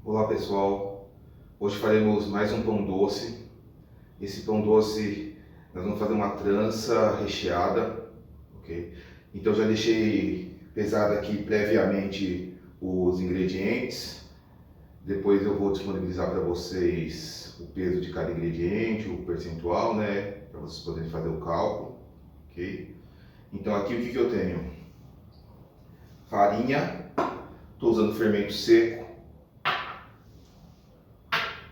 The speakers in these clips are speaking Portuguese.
Olá pessoal, hoje faremos mais um pão doce. Esse pão doce nós vamos fazer uma trança recheada, ok? Então já deixei pesado aqui previamente os ingredientes. Depois eu vou disponibilizar para vocês o peso de cada ingrediente, o percentual, né? Para vocês poderem fazer o cálculo, ok? Então aqui o que eu tenho? Farinha, estou usando fermento seco,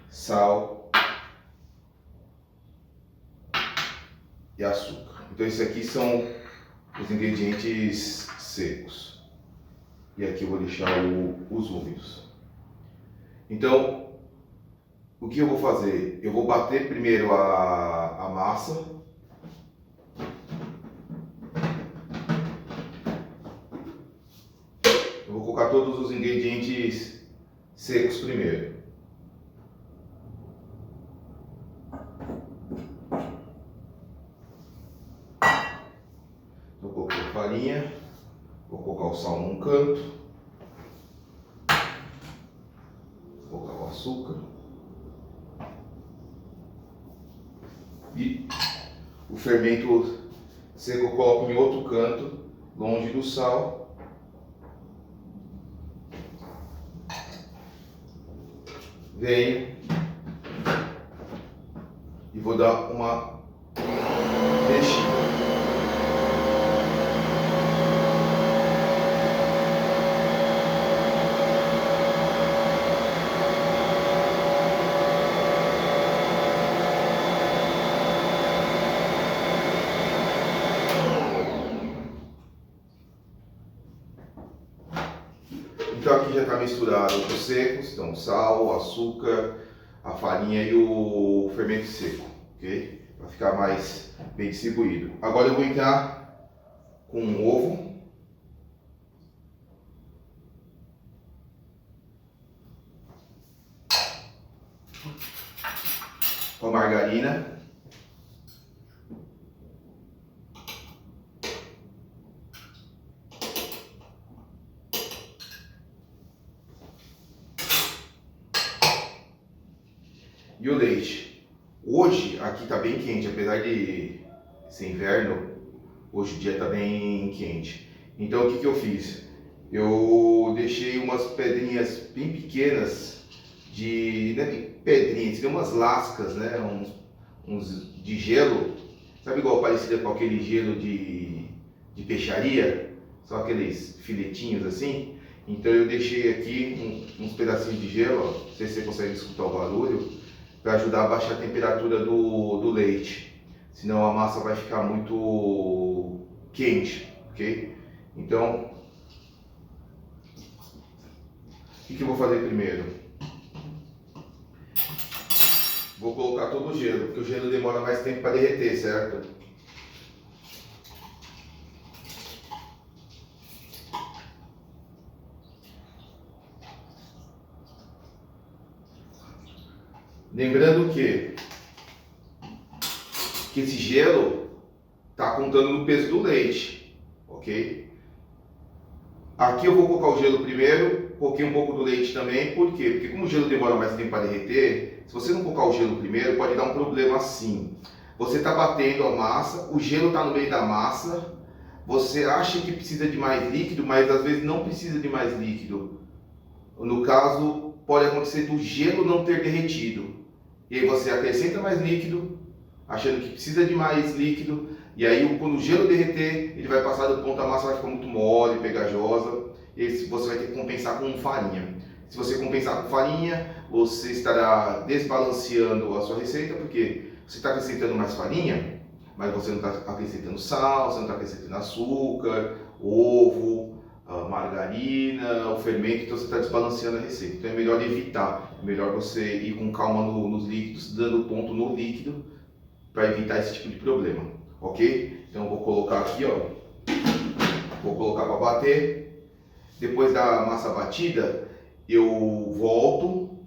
sal e açúcar. Então esses aqui são os ingredientes secos. E aqui eu vou deixar os úmidos. Então, o que eu vou fazer? Eu vou bater primeiro a massa. Eu vou colocar todos os ingredientes secos primeiro. Então, coloquei a farinha, vou colocar o sal num canto, vou colocar o açúcar e o fermento seco eu coloco em outro canto, longe do sal. Venho e vou dar uma mexida. Então aqui já está misturado os secos, então sal, açúcar, a farinha e o fermento seco, ok? Para ficar mais bem distribuído. Agora eu vou entrar com um ovo, com a margarina, e o leite. Hoje aqui está bem quente, apesar de ser inverno, hoje o dia está bem quente. Então o que eu fiz? Eu deixei umas pedrinhas bem pequenas não é pedrinhas, tem umas lascas, né? Uns de gelo, sabe, igual parecida com aquele gelo de peixaria, só aqueles filetinhos assim. Então eu deixei aqui uns pedacinhos de gelo, ó, não sei se você consegue escutar o barulho, para ajudar a baixar a temperatura do leite, senão a massa vai ficar muito quente, ok? Então, o que eu vou fazer primeiro? Vou colocar todo o gelo, porque o gelo demora mais tempo para derreter, certo? Lembrando que esse gelo está contando no peso do leite, ok? Aqui eu vou colocar o gelo primeiro, coloquei um pouco do leite também, por quê? Porque como o gelo demora mais tempo para derreter, se você não colocar o gelo primeiro, pode dar um problema assim. Você está batendo a massa, o gelo está no meio da massa, você acha que precisa de mais líquido, mas às vezes não precisa de mais líquido. No caso, pode acontecer do gelo não ter derretido. E aí você acrescenta mais líquido, achando que precisa de mais líquido, e aí quando o gelo derreter, ele vai passar do ponto, a massa vai ficar muito mole, pegajosa, e você vai ter que compensar com farinha. Se você compensar com farinha, você estará desbalanceando a sua receita, porque você está acrescentando mais farinha, mas você não está acrescentando sal, você não está acrescentando açúcar, ovo, margarina, o fermento, então você está desbalanceando a receita. Então é melhor evitar, é melhor você ir com calma nos líquidos, dando ponto no líquido, para evitar esse tipo de problema, ok? Então eu vou colocar aqui, ó, vou colocar para bater. Depois da massa batida, eu vou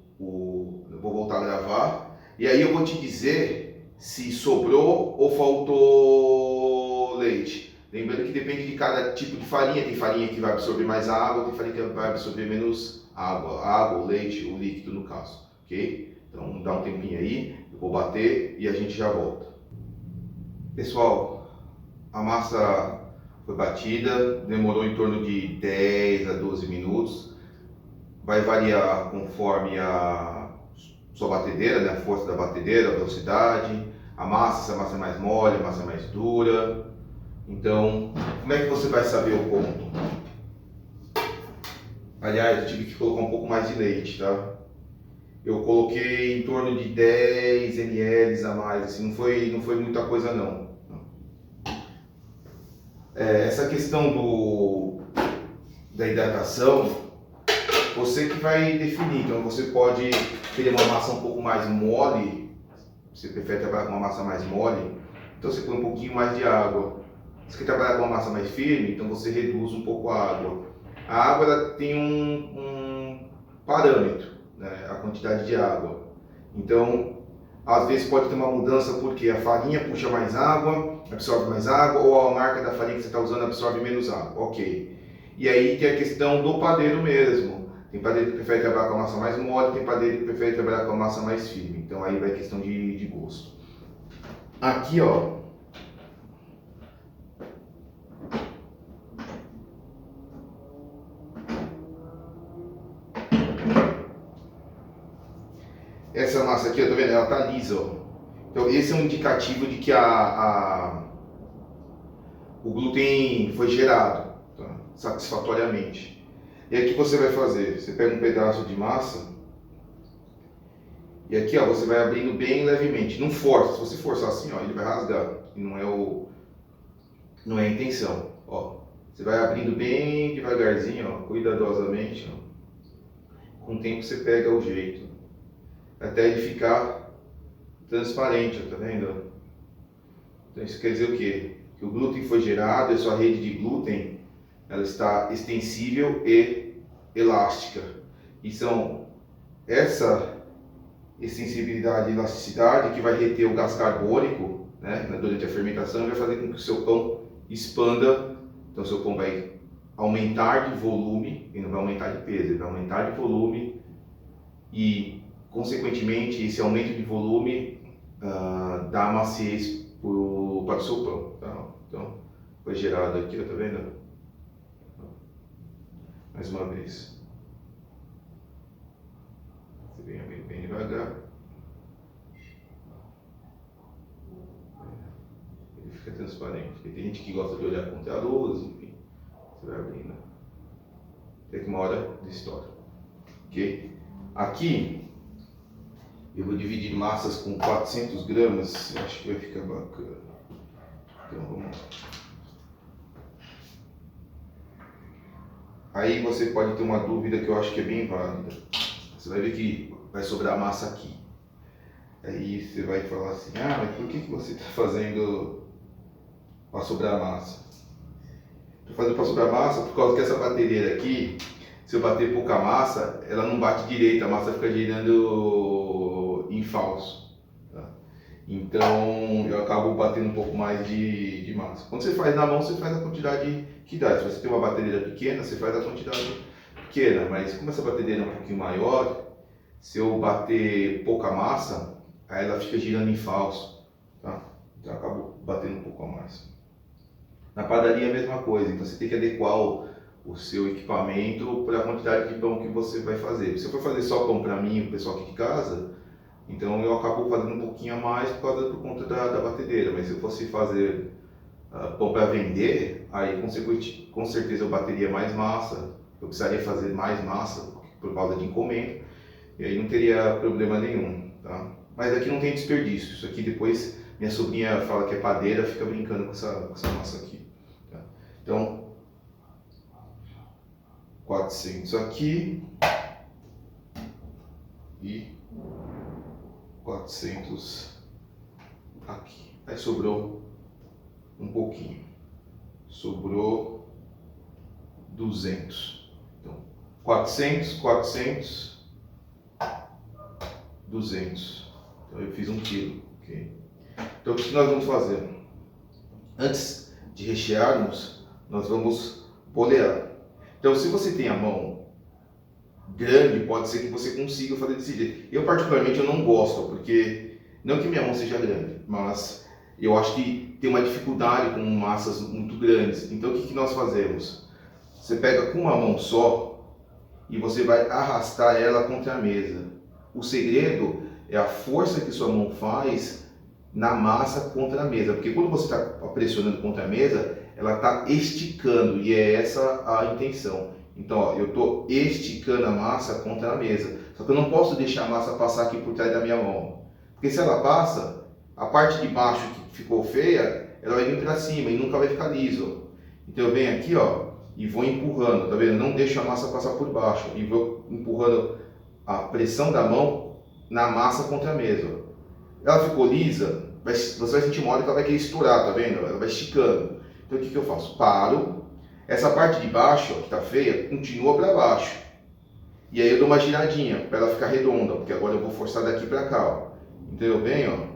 voltar a gravar, e aí eu vou te dizer se sobrou ou faltou leite. Lembrando que depende de cada tipo de farinha, tem farinha que vai absorver mais água, tem farinha que vai absorver menos água, o leite, o líquido no caso, ok? Então dá um tempinho aí, eu vou bater e a gente já volta. Pessoal, a massa foi batida, demorou em torno de 10 a 12 minutos, vai variar conforme a sua batedeira, né? A força da batedeira, a velocidade, a massa, se a massa é mais mole, a massa é mais dura. Então, como é que você vai saber o ponto? Aliás, eu tive que colocar um pouco mais de leite, tá? Eu coloquei em torno de 10 ml a mais, assim, não foi muita coisa não. Essa questão da hidratação, você que vai definir. Então você pode querer uma massa um pouco mais mole, você prefere trabalhar com uma massa mais mole, então você põe um pouquinho mais de água. Se você quer trabalhar com uma massa mais firme, então você reduz um pouco a água. A água ela tem um parâmetro, né? A quantidade de água. Então, às vezes pode ter uma mudança porque a farinha puxa mais água, absorve mais água, ou a marca da farinha que você está usando absorve menos água. Ok. E aí tem a questão do padeiro mesmo. Tem padeiro que prefere trabalhar com a massa mais mole, tem padeiro que prefere trabalhar com a massa mais firme. Então aí vai questão de gosto. Aqui, ó. Essa massa aqui, ó, tá vendo? Ela tá lisa, ó. Então esse é um indicativo de que o glúten foi gerado, tá? Satisfatoriamente. E aí o que você vai fazer? Você pega um pedaço de massa e aqui, ó, você vai abrindo bem levemente. Não força. Se você forçar assim, ó, ele vai rasgar. E não é a intenção. Ó, você vai abrindo bem devagarzinho, ó, cuidadosamente. Ó. Com o tempo você pega o jeito. Até ele ficar transparente, ó, tá vendo? Então isso quer dizer o quê? Que o glúten foi gerado, a sua rede de glúten ela está extensível e elástica. E são essa extensibilidade e elasticidade que vai reter o gás carbônico, né, durante a fermentação, e vai fazer com que o seu pão expanda. Então o seu pão vai aumentar de volume, e não vai aumentar de peso, ele vai aumentar de volume e, consequentemente, esse aumento de volume dá maciez para o seu pão. Tá? Então, foi gerado aqui, ó, tá vendo? Mais uma vez. Você vem abrindo bem devagar. Ele fica transparente. Porque tem gente que gosta de olhar contra a luz, enfim. Você vai abrindo. Até que uma hora ele estoura. Ok? Aqui, eu vou dividir massas com 400 gramas. Eu acho que vai ficar bacana. Então vamos lá. Aí você pode ter uma dúvida que eu acho que é bem válida. Você vai ver que vai sobrar massa aqui. Aí você vai falar assim, mas por que você está fazendo para sobrar massa? Estou fazendo para sobrar massa por causa que essa batedeira aqui, se eu bater pouca massa, ela não bate direito, a massa fica girando em falso. Tá? Então eu acabo batendo um pouco mais de massa. Quando você faz na mão, você faz a quantidade que dá. Se você tem uma batedeira pequena, você faz a quantidade pequena. Mas como essa batedeira é um pouquinho maior, se eu bater pouca massa, aí ela fica girando em falso. Tá? Então eu acabo batendo um pouco a mais. Na padaria é a mesma coisa, então você tem que adequar o seu equipamento para a quantidade de pão que você vai fazer. Se eu for fazer só pão para mim e o pessoal aqui de casa, então eu acabo fazendo um pouquinho a mais por conta da batedeira. Mas se eu fosse fazer pão para vender, aí com certeza eu bateria mais massa, eu precisaria fazer mais massa por causa de encomenda, e aí não teria problema nenhum. Tá? Mas aqui não tem desperdício, isso aqui depois minha sobrinha fala que é padeira, fica brincando com essa massa aqui. Tá? Então, 400 aqui e 400 aqui. Aí sobrou um pouquinho, sobrou 200. Então, 400, 400, 200. Então eu fiz 1 quilo. Okay? Então o que nós vamos fazer? Antes de rechearmos, nós vamos bolear. Então, se você tem a mão grande, pode ser que você consiga fazer desse jeito. Eu, particularmente, eu não gosto, porque não que minha mão seja grande, mas eu acho que tem uma dificuldade com massas muito grandes. Então, o que nós fazemos? Você pega com uma mão só e você vai arrastar ela contra a mesa. O segredo é a força que sua mão faz na massa contra a mesa, porque quando você está pressionando contra a mesa, ela está esticando, e é essa a intenção. Então, ó, eu estou esticando a massa contra a mesa, só que eu não posso deixar a massa passar aqui por trás da minha mão, porque se ela passa, a parte de baixo que ficou feia, ela vai vir para cima e nunca vai ficar liso. Então eu venho aqui, ó, e vou empurrando, tá vendo? Não deixo a massa passar por baixo, e vou empurrando a pressão da mão na massa contra a mesa. Ela ficou lisa, você vai sentir uma hora que ela vai querer estourar, tá vendo? Ela vai esticando. Então o que eu faço? Paro, essa parte de baixo, ó, que tá feia, continua para baixo. E aí eu dou uma giradinha para ela ficar redonda, porque agora eu vou forçar daqui para cá, ó. Então eu venho, ó,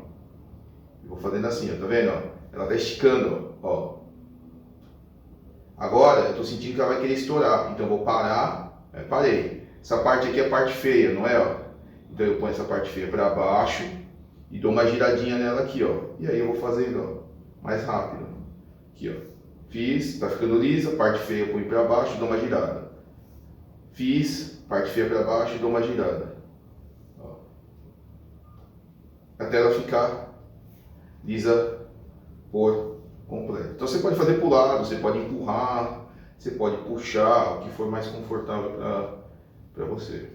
e vou fazendo assim, ó, tá vendo? Ó? Ela tá esticando, ó. Agora eu tô sentindo que ela vai querer estourar, então eu vou parar, parei. Essa parte aqui é a parte feia, não é? Ó? Então eu ponho essa parte feia para baixo e dou uma giradinha nela aqui, ó. E aí eu vou fazendo, ó, mais rápido. Aqui, ó. Fiz, tá ficando lisa, parte feia eu ponho para baixo e dou uma girada. Fiz, parte feia para baixo e dou uma girada. Ó. Até ela ficar lisa por completo. Então você pode fazer pro lado, você pode empurrar, você pode puxar, o que for mais confortável para você.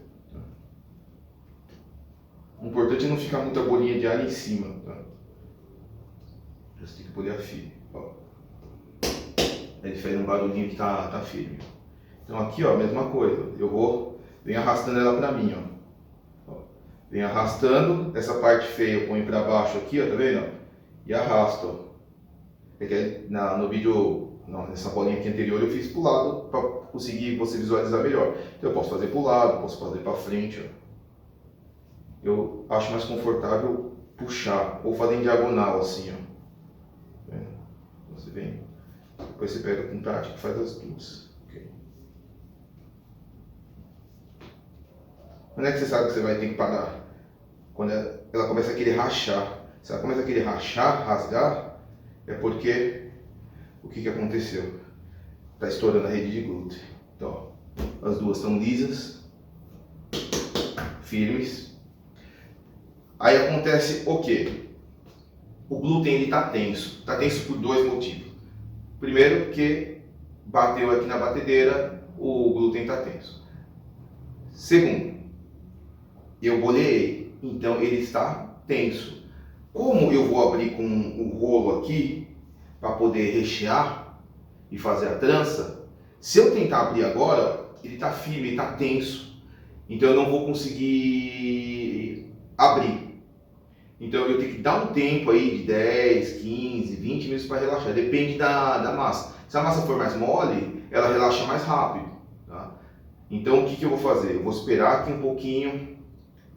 O importante é não ficar muita bolinha de ar em cima, tá? Você tem que poder a firme, ó. Ele faz um barulhinho que tá firme. Então aqui, ó, mesma coisa. Eu venho arrastando ela pra mim, ó. Venho arrastando, essa parte feia eu ponho pra baixo aqui, ó, tá vendo? E arrasto, ó. É que no vídeo, nessa bolinha aqui anterior eu fiz pro lado para conseguir você visualizar melhor. Então eu posso fazer pro lado, posso fazer pra frente, ó. Eu acho mais confortável puxar ou fazer em diagonal assim, ó. Você vem, depois você pega com prática e faz as duas. Okay. Quando é que você sabe que você vai ter que parar? Quando ela começa a querer rachar. Se ela começa a querer rachar, rasgar, é porque o que aconteceu? Está estourando a rede de glúten. Então, ó, as duas estão lisas, firmes. Aí acontece o quê? O glúten ele está tenso. Está tenso por dois motivos. Primeiro, porque bateu aqui na batedeira, o glúten está tenso. Segundo, eu boleei, então ele está tenso. Como eu vou abrir com o rolo aqui para poder rechear e fazer a trança, se eu tentar abrir agora, ele está firme, ele está tenso. Então eu não vou conseguir abrir. Então eu tenho que dar um tempo aí de 10, 15, 20 minutos para relaxar. Depende da massa. Se a massa for mais mole, ela relaxa mais rápido. Tá? Então o que eu vou fazer? Eu vou esperar aqui um pouquinho,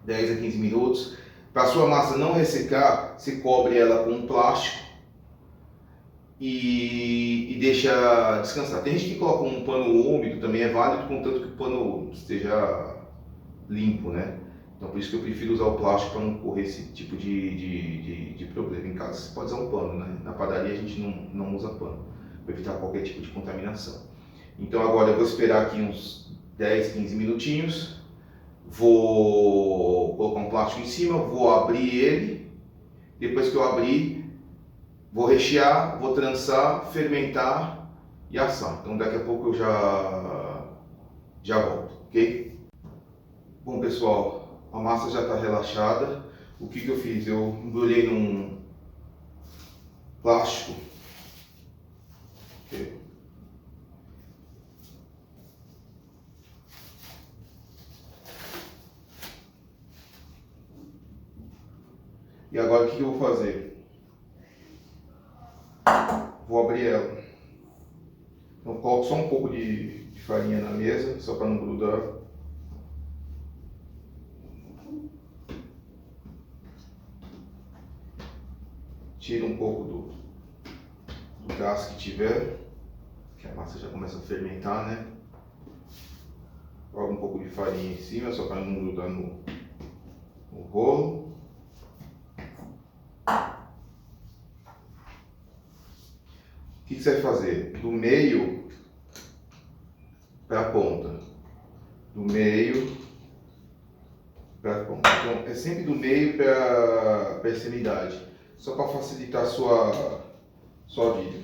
10 a 15 minutos. Para a sua massa não ressecar, você cobre ela com um plástico e deixa descansar. Tem gente que coloca um pano úmido, também é válido, contanto que o pano esteja limpo, né? Então por isso que eu prefiro usar o plástico para não correr esse tipo de problema. Em casa você pode usar um pano, né? Na padaria a gente não usa pano, para evitar qualquer tipo de contaminação. Então agora eu vou esperar aqui uns 10, 15 minutinhos, vou colocar um plástico em cima, vou abrir ele, depois que eu abrir, vou rechear, vou trançar, fermentar e assar. Então daqui a pouco eu já volto, ok? Bom pessoal, a massa já está relaxada. O que eu fiz? Eu embrulhei num plástico. Okay. E agora o que eu vou fazer? Vou abrir ela. Então coloco só um pouco de farinha na mesa, só para não grudar. Tiro um pouco do gás que tiver, que a massa já começa a fermentar, né? Joga um pouco de farinha em cima, só para não grudar no rolo. O que você vai fazer? Do meio para a ponta. Do meio para a ponta. Então, é sempre do meio para a extremidade. Só para facilitar a sua vida.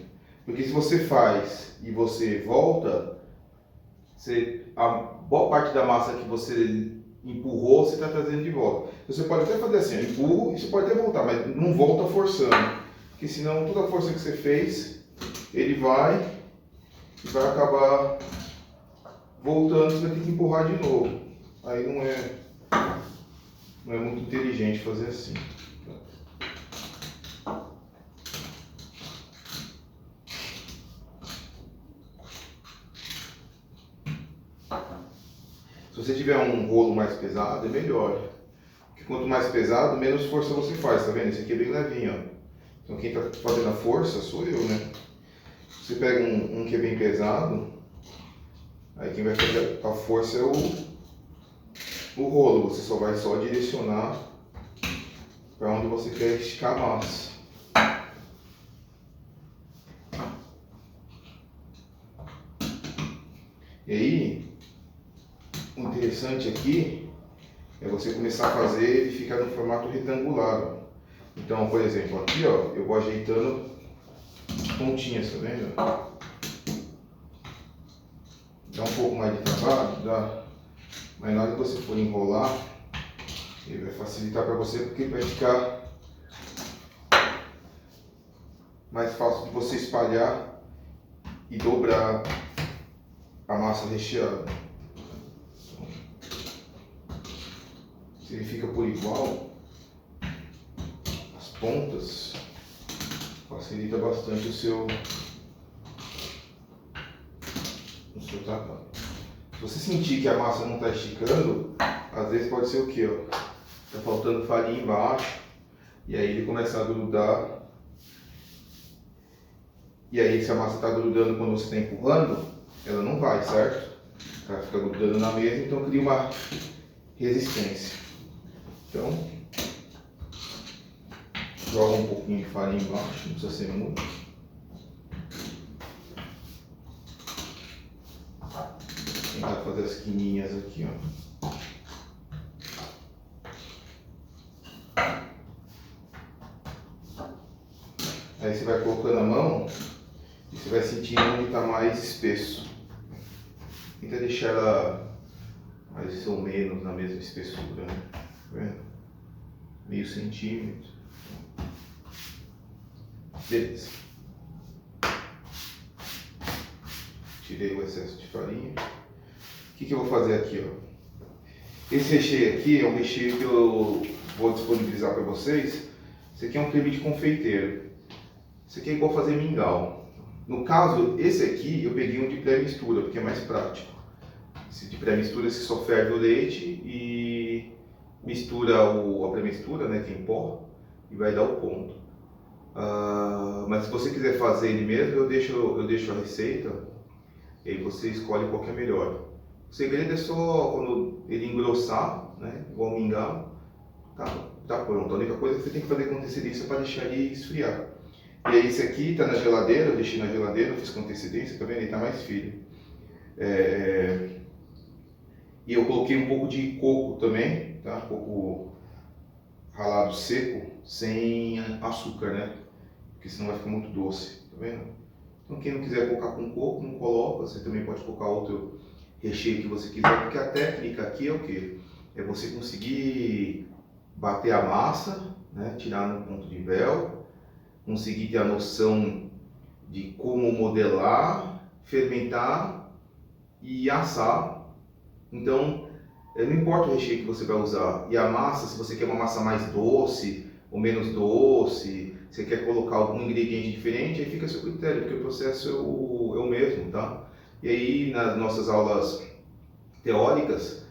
Porque se você faz e você volta, a boa parte da massa que você empurrou, você está trazendo de volta. Você pode até fazer assim, eu empurro e você pode até voltar, mas não volta forçando. Porque senão toda a força que você fez, ele vai acabar voltando, você vai ter que empurrar de novo. Aí não é muito inteligente fazer assim. Se você tiver um rolo mais pesado, é melhor. Porque quanto mais pesado, menos força você faz, tá vendo? Esse aqui é bem levinho, ó. Então quem tá fazendo a força sou eu, né? Você pega um que é bem pesado, aí quem vai fazer a força é o rolo. Você só vai direcionar para onde você quer esticar a massa. E aí, o interessante aqui é você começar a fazer ele ficar no formato retangular. Ó. Então, por exemplo, aqui ó, eu vou ajeitando as pontinhas, tá vendo? Dá um pouco mais de trabalho, dá. Mas na hora que você for enrolar, ele vai facilitar para você porque ele vai ficar mais fácil de você espalhar e dobrar a massa recheada. Se ele fica por igual, as pontas, facilita bastante o seu trabalho. Se você sentir que a massa não está esticando, às vezes pode ser o que? Está faltando farinha embaixo, e aí ele começa a grudar. E aí se a massa está grudando quando você está empurrando, ela não vai, certo? Ela fica grudando na mesa, então cria uma resistência. Então, joga um pouquinho de farinha embaixo, não precisa ser muito. Tentar fazer as quininhas aqui, ó. Aí você vai colocando a mão e você vai sentindo onde está mais espesso. Tenta deixar ela mais ou menos na mesma espessura, né? Tá vendo? Meio centímetro. Beleza. Tirei o excesso de farinha. O que eu vou fazer aqui, ó? Esse recheio aqui é um recheio que eu vou disponibilizar para vocês. Esse aqui é um creme de confeiteiro. Esse aqui é igual fazer mingau. No caso, esse aqui eu peguei um de pré-mistura, porque é mais prático. Esse de pré-mistura você só ferve o leite e mistura a pré-mistura, né, que é em pó, e vai dar o ponto. Mas se você quiser fazer ele mesmo, eu deixo a receita e aí você escolhe qual que é melhor. O segredo é só quando ele engrossar, né, igual o mingau, tá pronto. A única coisa que você tem que fazer com antecedência para deixar ele esfriar. E aí esse aqui tá na geladeira, eu deixei na geladeira, eu fiz com antecedência, tá vendo? Ele tá mais firme. E eu coloquei um pouco de coco também, tá? Coco ralado seco, sem açúcar, né? Porque senão vai ficar muito doce, tá vendo? Então quem não quiser colocar com coco, não coloca. Você também pode colocar outro recheio que você quiser, porque a técnica aqui é o quê? É você conseguir bater a massa, né? Tirar no ponto de véu, conseguir ter a noção de como modelar, fermentar e assar. Então, não importa o recheio que você vai usar. E a massa, se você quer uma massa mais doce ou menos doce, você quer colocar algum ingrediente diferente, aí fica a seu critério, porque o processo é o mesmo, tá? E aí, nas nossas aulas teóricas,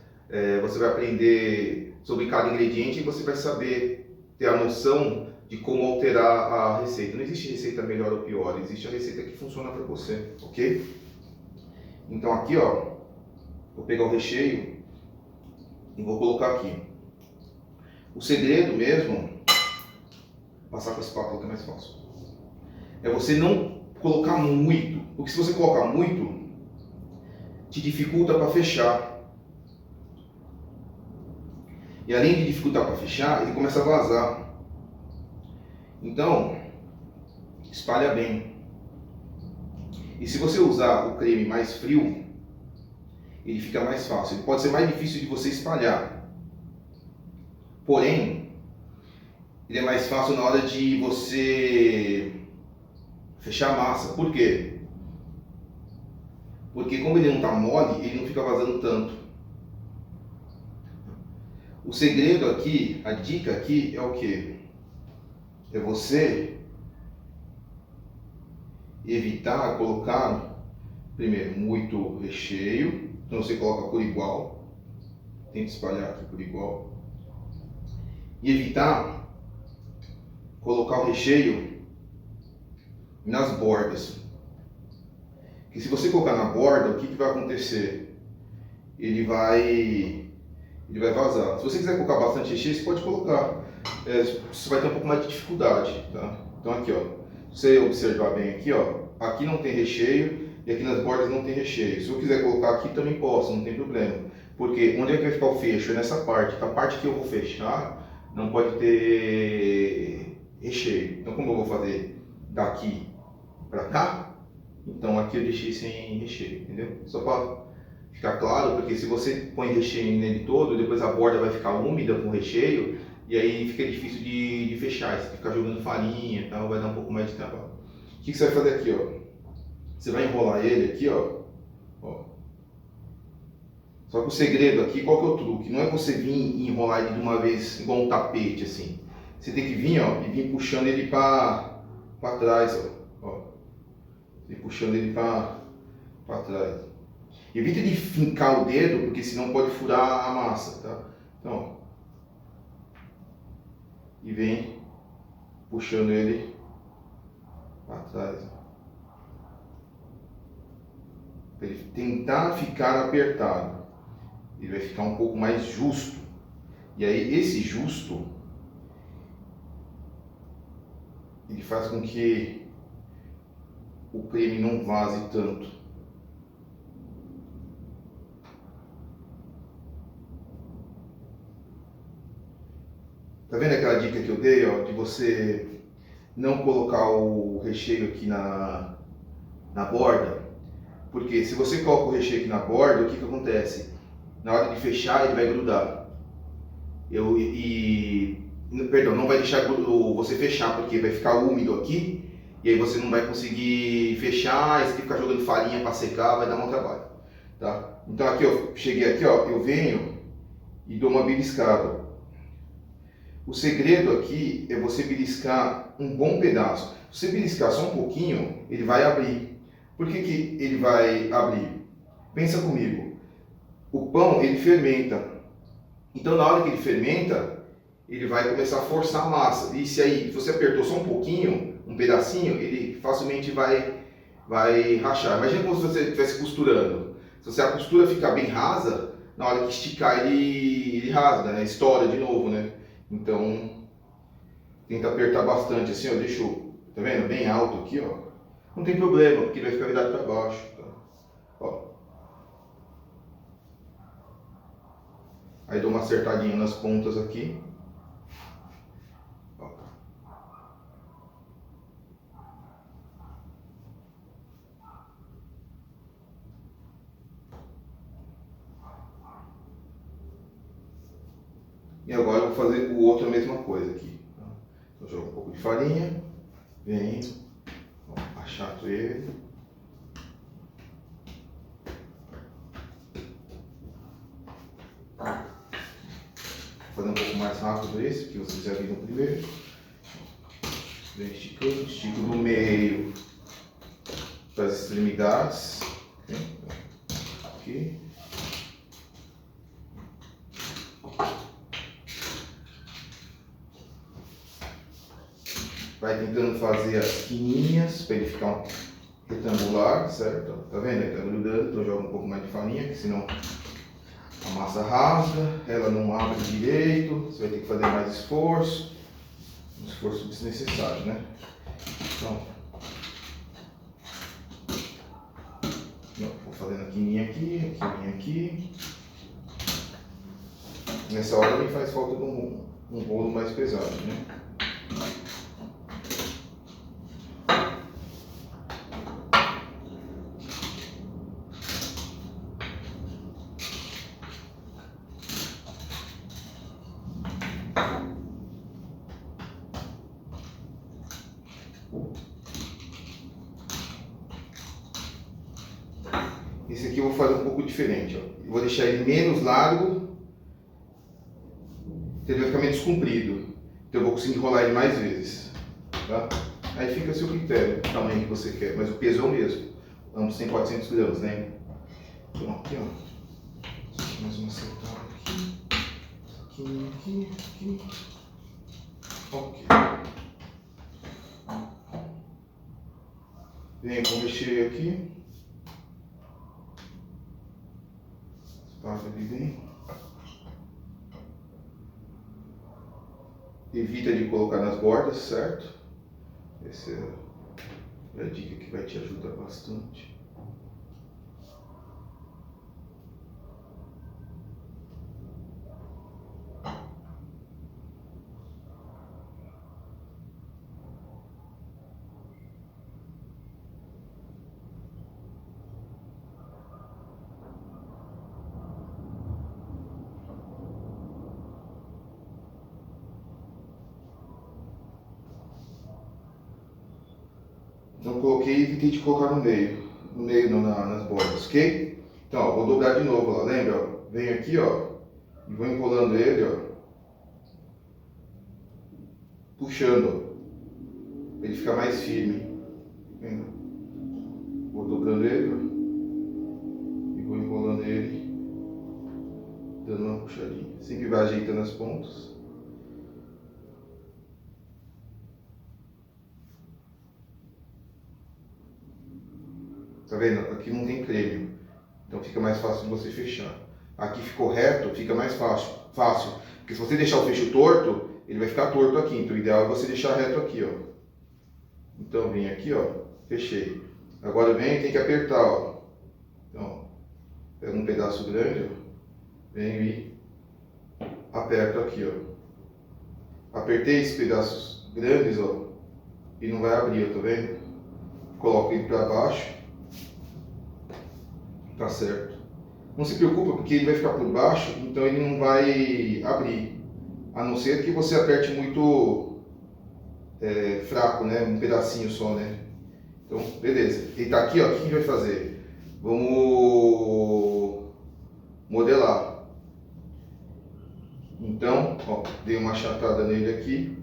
você vai aprender sobre cada ingrediente e você vai saber ter a noção de como alterar a receita. Não existe receita melhor ou pior, existe a receita que funciona para você, ok? Então aqui, ó, vou pegar o recheio e vou colocar aqui. O segredo mesmo, passar com a espátula que é mais fácil, é você não colocar muito, porque se você colocar muito, te dificulta para fechar. E além de dificultar para fechar, ele começa a vazar. Então, espalha bem. E se você usar o creme mais frio, ele fica mais fácil. Ele pode ser mais difícil de você espalhar. Porém, ele é mais fácil na hora de você fechar a massa. Por quê? Porque como ele não está mole, ele não fica vazando tanto. O segredo aqui, a dica aqui é o quê? É você evitar colocar, primeiro, muito recheio. Então você coloca por igual. Tenta espalhar aqui por igual. E evitar colocar o recheio nas bordas. Porque se você colocar na borda, o que vai acontecer? Ele vai vazar. Se você quiser colocar bastante recheio, você pode colocar. Você vai ter um pouco mais de dificuldade, tá? Então aqui, ó, se você observar bem aqui, ó, aqui não tem recheio e aqui nas bordas não tem recheio. Se eu quiser colocar aqui também posso, não tem problema. Porque onde é que vai ficar o fecho? É nessa parte. A parte que eu vou fechar não pode ter recheio. Então como eu vou fazer daqui para cá? Então aqui eu deixei sem recheio, entendeu? Só para ficar claro, porque se você põe recheio nele todo, depois a borda vai ficar úmida com recheio e aí fica difícil de fechar. Você fica jogando farinha e tal, vai dar um pouco mais de trabalho. O que você vai fazer aqui, ó? Você vai enrolar ele aqui, ó. Só que o segredo aqui, qual que é o truque? Não é você vir e enrolar ele de uma vez igual um tapete assim. Você tem que vir, ó, e vir puxando ele para trás, ó. Vir puxando ele para trás. Evita de fincar o dedo, porque senão pode furar a massa, tá? Então, e vem puxando ele para trás. Para ele tentar ficar apertado. Ele vai ficar um pouco mais justo. E aí esse justo, ele faz com que o creme não vaze tanto. Tá vendo aquela dica que eu dei, ó, de você não colocar o recheio aqui na borda? Porque se você coloca o recheio aqui na borda, o que acontece? Na hora de fechar, ele vai grudar. Perdão, não vai deixar você fechar, porque vai ficar úmido aqui, e aí você não vai conseguir fechar, e você tem que ficar jogando farinha para secar, vai dar um trabalho, tá? Então aqui, eu cheguei aqui, ó, eu venho e dou uma beliscada. O segredo aqui é você beliscar um bom pedaço. Se você beliscar só um pouquinho, ele vai abrir. Por que ele vai abrir? Pensa comigo. O pão, ele fermenta. Então, na hora que ele fermenta, ele vai começar a forçar a massa. E se aí você apertou só um pouquinho, um pedacinho, ele facilmente vai rachar. Imagina como se você estivesse costurando. Se você a costura ficar bem rasa, na hora que esticar ele rasga, né? Estoura de novo, né? Então, tenta apertar bastante assim, ó, deixo, tá vendo? Bem alto aqui, ó. Não tem problema, porque ele vai ficar virado para baixo, tá? Ó. Aí dou uma acertadinha nas pontas aqui. Ó. E agora eu vou fazer o outro a mesma coisa aqui. Então, jogo um pouco de farinha, venho, achato ele. Vou fazer um pouco mais rápido esse, que vocês já viram primeiro. Vem esticando, estico no meio das extremidades. Aqui. vai tentando fazer as quininhas para ele ficar retangular, certo? Tá vendo? Ele tá grudando, então joga um pouco mais de farinha, que senão a massa rasga, ela não abre direito, você vai ter que fazer mais esforço, um esforço desnecessário, né? Então, vou fazendo a quininha aqui. Nessa hora me faz falta de um rolo mais pesado, né? Esse aqui eu vou fazer um pouco diferente, ó. Eu vou deixar ele menos largo, ele vai ficar menos comprido. Então eu vou conseguir enrolar ele mais vezes, tá? Aí fica a seu critério, o tamanho que você quer, mas o peso é o mesmo. Ambos têm 400 gramas, né? Então aqui, ó. Mais uma setada aqui. Ok. Venho com o recheio aqui. Espalha ali bem. Evita de colocar nas bordas, certo? Essa é a dica que vai te ajudar bastante. Então coloquei e evitei de colocar no meio não, nas bordas, ok? Então, ó, vou dobrar de novo, ó, lembra? Ó, venho aqui, ó, e vou enrolando ele, ó, puxando, ó, pra ele ficar mais firme. Vendo? Vou dobrando ele, ó, e vou enrolando ele, dando uma puxadinha. Sempre vai ajeitando as pontas. Tá vendo? Aqui não tem creme, então fica mais fácil de você fechar. Aqui ficou reto, fica mais fácil. Porque se você deixar o fecho torto, ele vai ficar torto aqui. Então o ideal é você deixar reto aqui, ó. Então vem aqui, ó, fechei. Agora vem, tem que apertar, ó. Então, pega um pedaço grande, ó, venho e aperto aqui, ó. Apertei esses pedaços grandes, ó, e não vai abrir, ó, tá vendo? Coloco ele para baixo. Tá certo. Não se preocupa porque ele vai ficar por baixo, então ele não vai abrir. A não ser que você aperte muito fraco, né? Um pedacinho só, né? Então, beleza. Ele tá aqui, ó. O que a gente vai fazer? Vamos modelar. Então, ó, dei uma achatada nele aqui.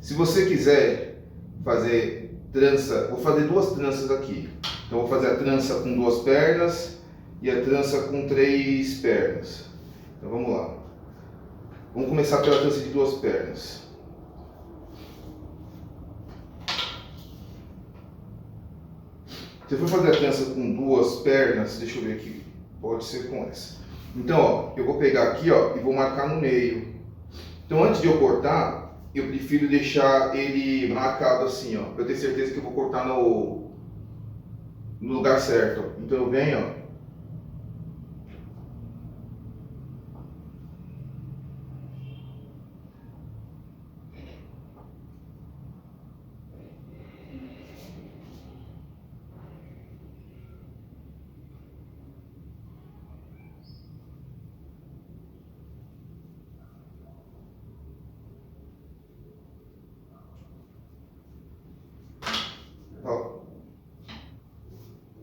Se você quiser fazer trança, vou fazer duas tranças aqui. Então vou fazer a trança com 2 pernas e a trança com 3 pernas. Então vamos lá. Vamos começar pela trança de 2 pernas. Se eu for fazer a trança com 2 pernas, deixa eu ver aqui, pode ser com essa. Então, ó, eu vou pegar aqui, ó, e vou marcar no meio. Então antes de eu cortar, eu prefiro deixar ele marcado assim, ó, para eu ter certeza que eu vou cortar no lugar certo. Ó. Então eu venho, ó,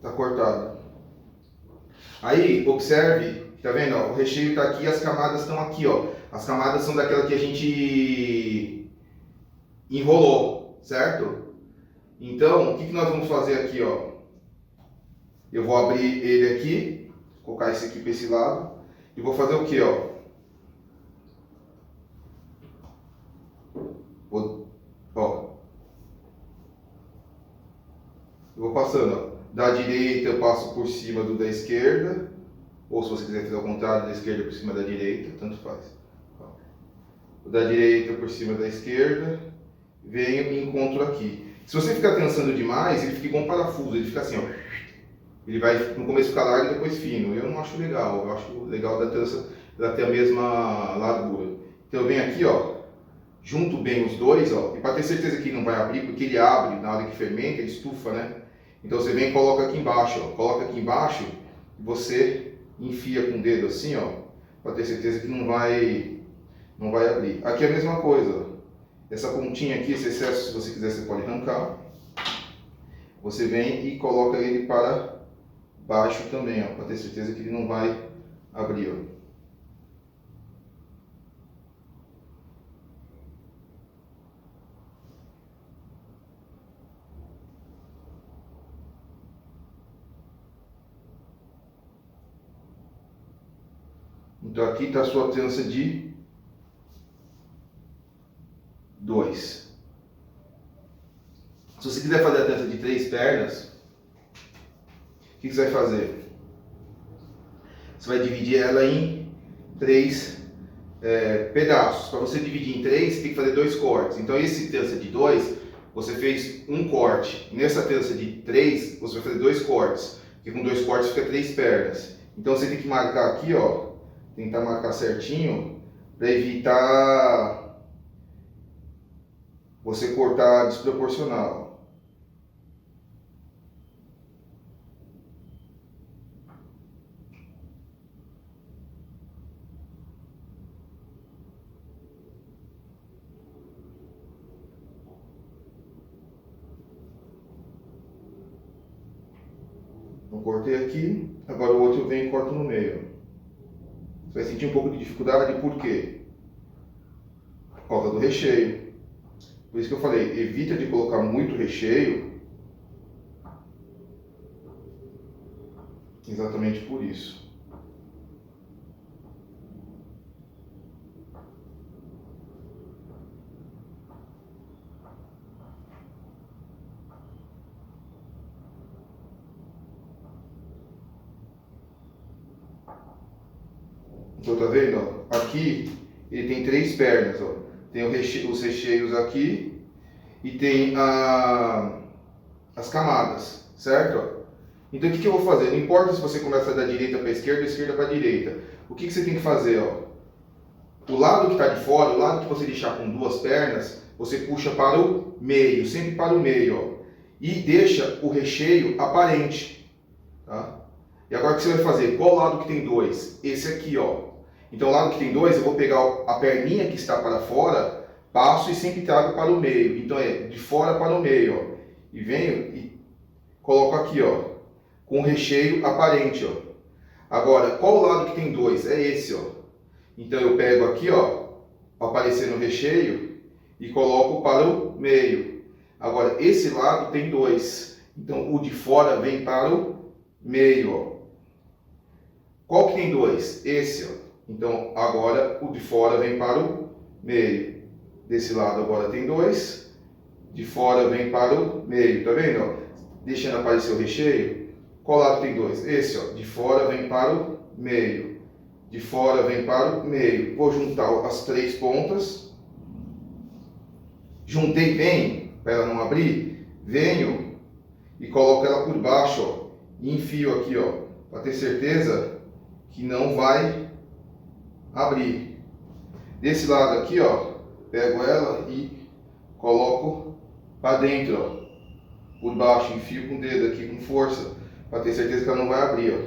tá cortado. Aí, observe, tá vendo? Ó, o recheio tá aqui, as camadas estão aqui, ó. As camadas são daquela que a gente enrolou, certo? Então, o que nós vamos fazer aqui, ó? Eu vou abrir ele aqui, colocar esse aqui para esse lado, E vou fazer o que, ó? Eu vou passando, ó. Da direita eu passo por cima do da esquerda, ou se você quiser fazer ao contrário, da esquerda por cima da direita, tanto faz. Ó. Da direita por cima da esquerda, venho e encontro aqui. Se você ficar tensando demais, ele fica igual um parafuso, ele fica assim, ó. Ele vai no começo ficar largo e depois fino. Eu não acho legal, eu acho legal da trança ela ter a mesma largura. Então eu venho aqui, ó, junto bem os dois, ó, e para ter certeza que não vai abrir, porque ele abre na hora que fermenta, ele estufa, né? Então você vem e coloca aqui embaixo, ó, coloca aqui embaixo e você enfia com o dedo assim, ó, para ter certeza que não vai abrir. Aqui é a mesma coisa, ó. Essa pontinha aqui, esse excesso, se você quiser, você pode arrancar. Você vem e coloca ele para baixo também, ó, para ter certeza que ele não vai abrir, ó. Então aqui está a sua trança de 2. Se você quiser fazer a trança de 3 pernas, o que você vai fazer? Você vai dividir ela em 3 pedaços. Para você dividir em 3, tem que fazer 2 cortes. Então esse trança de 2, você fez um corte. Nessa trança de 3, você vai fazer 2 cortes. Porque com 2 cortes fica 3 pernas. Então você tem que marcar aqui, ó. Tentar marcar certinho para evitar você cortar desproporcional. Então cortei aqui, agora o outro eu venho e corto no meio. Você vai sentir um pouco de dificuldade, por quê? Por causa do recheio. Por isso que eu falei, evita de colocar muito recheio. Exatamente por isso. Então tá vendo? Ó? Aqui ele tem 3 pernas. Ó. Tem os recheios aqui e tem as camadas, certo? Ó. Então o que eu vou fazer? Não importa se você começa da direita para a esquerda ou esquerda para a direita. O que você tem que fazer? Ó? O lado que está de fora, o lado que você deixar com 2 pernas, você puxa para o meio, sempre para o meio. Ó. E deixa o recheio aparente. Tá? E agora o que você vai fazer? Qual lado que tem 2? Esse aqui, ó. Então, o lado que tem 2, eu vou pegar a perninha que está para fora, passo e sempre trago para o meio. Então, é de fora para o meio, ó. E venho e coloco aqui, ó, com o recheio aparente, ó. Agora, qual o lado que tem 2? É esse, ó. Então, eu pego aqui, ó, aparecendo o recheio e coloco para o meio. Agora, esse lado tem 2. Então, o de fora vem para o meio, ó. Qual que tem 2? Esse, ó. Então, agora o de fora vem para o meio. Desse lado agora tem 2. De fora vem para o meio. Tá vendo? Ó? Deixando aparecer o recheio. Qual lado tem 2? Esse, ó. De fora vem para o meio. De fora vem para o meio. Vou juntar as 3 pontas. Juntei bem, para ela não abrir. Venho e coloco ela por baixo, ó. E enfio aqui, ó. Para ter certeza que não vai abrir. Desse lado aqui, ó, pego ela e coloco para dentro, ó, por baixo, enfio com o dedo aqui com força, para ter certeza que ela não vai abrir, ó.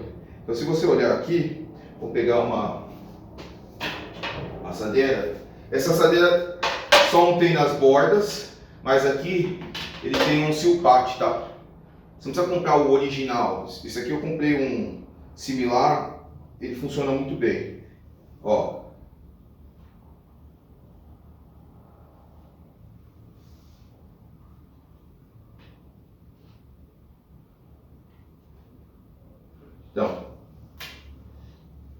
Então, se você olhar aqui, vou pegar uma assadeira. Essa assadeira só não tem nas bordas, mas aqui ele tem um silpate, tá? Você não precisa comprar o original. Esse aqui eu comprei um similar, ele funciona muito bem. Ó. Então,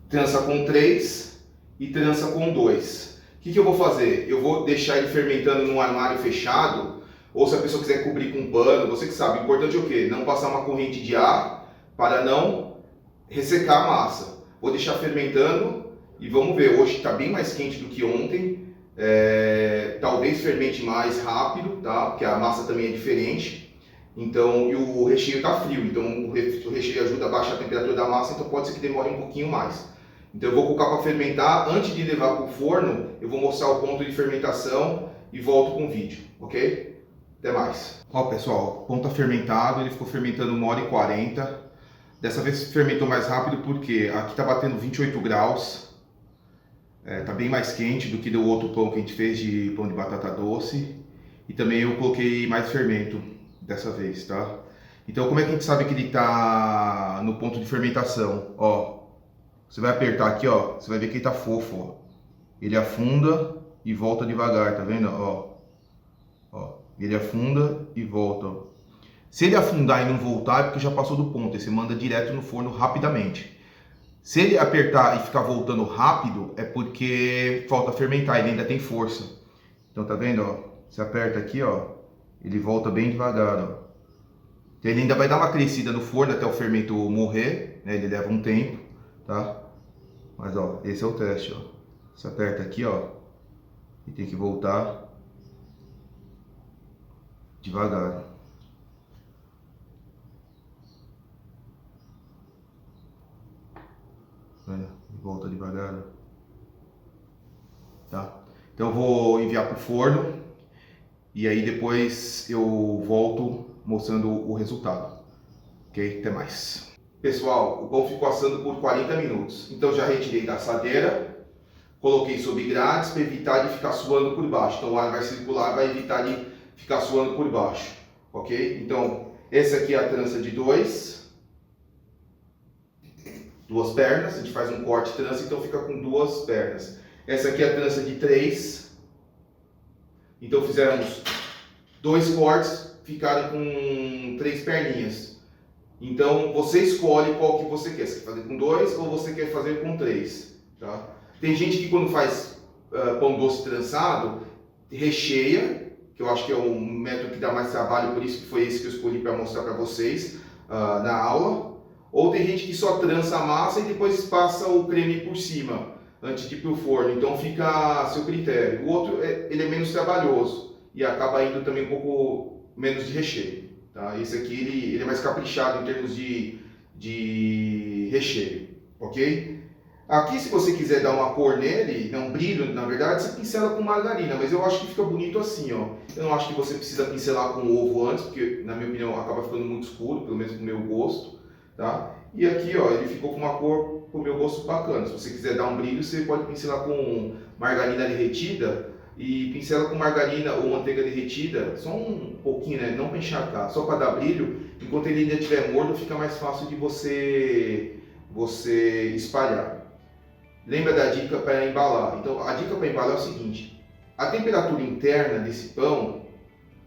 trança com 3 e trança com 2. O que eu vou fazer? Eu vou deixar ele fermentando num armário fechado, ou se a pessoa quiser cobrir com pano, você que sabe. O importante é o quê? Não passar uma corrente de ar para não ressecar a massa. Vou deixar fermentando e vamos ver. Hoje está bem mais quente do que ontem. Talvez fermente mais rápido, tá? Porque a massa também é diferente. Então, e o recheio está frio, então o recheio ajuda a baixar a temperatura da massa, então pode ser que demore um pouquinho mais. Então eu vou colocar para fermentar. Antes de levar para o forno, eu vou mostrar o ponto de fermentação e volto com o vídeo, ok? Até mais. Ó pessoal, o pão está fermentado, ele ficou fermentando 1h40. Dessa vez fermentou mais rápido porque aqui está batendo 28 graus. Tá bem mais quente do que do outro pão que a gente fez de pão de batata doce. E também eu coloquei mais fermento dessa vez, tá? Então como é que a gente sabe que ele está no ponto de fermentação? Ó, você vai apertar aqui, ó, você vai ver que ele tá fofo, ó. Ele afunda e volta devagar, tá vendo? Ó, ele afunda e volta, ó. Se ele afundar e não voltar é porque já passou do ponto, aí você manda direto no forno rapidamente. Se ele apertar e ficar voltando rápido, é porque falta fermentar, ele ainda tem força. Então tá vendo, ó? Você aperta aqui, ó, ele volta bem devagar, ó. Então, ele ainda vai dar uma crescida no forno até o fermento morrer, né? Ele leva um tempo, tá? Mas ó, esse é o teste, ó. Você aperta aqui, ó, e tem que voltar devagar. Volta devagar, tá? Então eu vou enviar para o forno e aí depois eu volto mostrando o resultado, ok? Até mais. Pessoal, o pão ficou assando por 40 minutos, então já retirei da assadeira, coloquei sob grades para evitar de ficar suando por baixo, então o ar vai circular, vai evitar de ficar suando por baixo, ok? Então essa aqui é a trança de duas pernas, a gente faz um corte trança, então fica com 2 pernas. Essa aqui é a trança de 3, então fizemos 2 cortes, ficaram com 3 perninhas. Então você escolhe qual que você quer, você quer fazer com 2 ou você quer fazer com 3, tá? Tem gente que quando faz pão doce trançado, recheia, que eu acho que é um método que dá mais trabalho, por isso que foi esse que eu escolhi para mostrar para vocês na aula. Ou tem gente que só trança a massa e depois passa o creme por cima, antes de ir para o forno. Então fica a seu critério. O outro, ele é menos trabalhoso e acaba indo também um pouco menos de recheio. Tá? Esse aqui ele é mais caprichado em termos de recheio, ok? Aqui, se você quiser dar uma cor nele, um brilho, na verdade, você pincela com margarina, mas eu acho que fica bonito assim, ó. Eu não acho que você precisa pincelar com ovo antes, porque, na minha opinião, acaba ficando muito escuro, pelo menos pro meu gosto. Tá? E aqui, ó, ele ficou com uma cor pro meu gosto bacana. Se você quiser dar um brilho, você pode pincelar com margarina derretida e pincela com margarina ou manteiga derretida, só um pouquinho, né? Não para encharcar, só para dar brilho. Enquanto ele ainda estiver morno, fica mais fácil de você espalhar. Lembra da dica para embalar? Então, a dica para embalar é o seguinte: a temperatura interna desse pão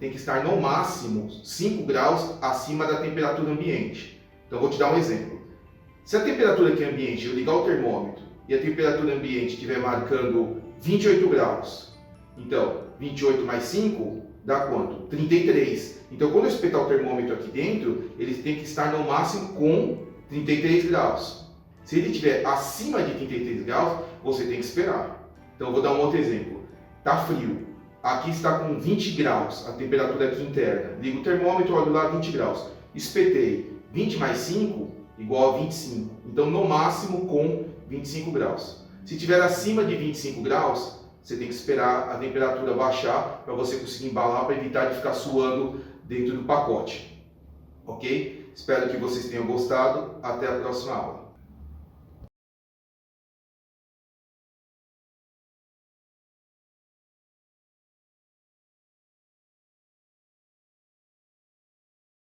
tem que estar no máximo 5 graus acima da temperatura ambiente. Então vou te dar um exemplo. Se a temperatura aqui ambiente, eu ligar o termômetro e a temperatura ambiente estiver marcando 28 graus, então 28 mais 5 dá quanto? 33. Então quando eu espetar o termômetro aqui dentro, ele tem que estar no máximo com 33 graus. Se ele estiver acima de 33 graus, você tem que esperar. Então eu vou dar um outro exemplo. Está frio. Aqui está com 20 graus a temperatura aqui interna. Ligo o termômetro, olho lá 20 graus. Espetei. 20 mais 5 igual a 25. Então, no máximo com 25 graus. Se estiver acima de 25 graus, você tem que esperar a temperatura baixar para você conseguir embalar, para evitar de ficar suando dentro do pacote. Ok? Espero que vocês tenham gostado. Até a próxima aula.